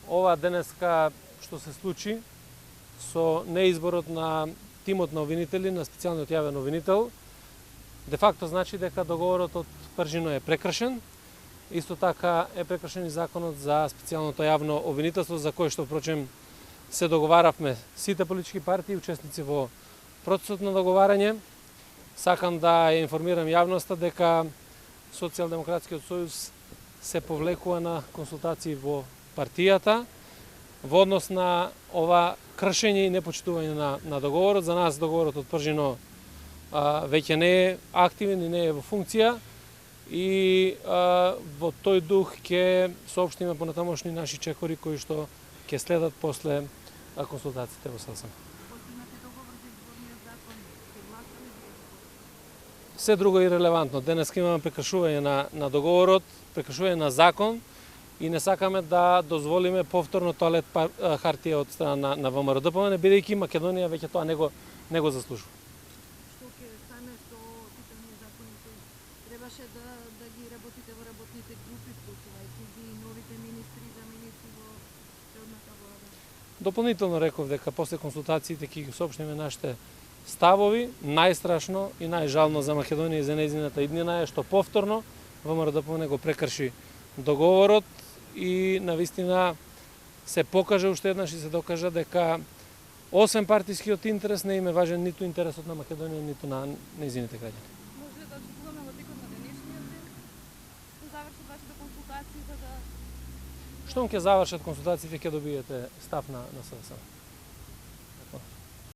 ова денеска што се случи со неизборот на тимот на обвинители, на специјалниот јавен обвинител, де факто значи дека договорот од Пржино е прекршен. Исто така е прекршен и законот за специјалното јавно обвинителство, за кој што впрочем се договаравме сите политички партии, учесници во процесот на договарање. Сакам да ја информирам јавноста дека Социјалдемократскиот сојуз се повлекува на консултации во партијата во однос на ова кршење и непочитување на договорот. За нас договорот од Пржино веќе не е активен и не е во функција и во тој дух ќе соопштиме понатамошни наши чекори кои што ќе следат после консултациите во СДСМ. Се друго е ирелевантно. Денес имаме прекршување на договорот, прекршување на закон и не сакаме да дозволиме повторно тоалет хартија од страна на ВМРО-ДПМН, бидејќи Македонија веќе тоа не го заслужува. Што ќе стане со сите оние закони кои требаше да ги работите во работните групи, вклучувајќи ги новите министри и заместници во предходната влада? Дополнително реков дека после консултациите ќе ги соопштиме нашите ставови. Најстрашно и најжално за Македонија и за нејзината иднина е што повторно ВМРО-ДПМН го прекрши договорот и навистина се покаже уште еднаш и се докажа дека освен партискиот интерес не им е важен ниту интересот на Македонија, ниту на нејзините граѓани. Може да очекуваме во текот на денешниот ден да завршат вашите консултации за да... Штом ќе завршат консултациите ќе добиете став на СДСМ.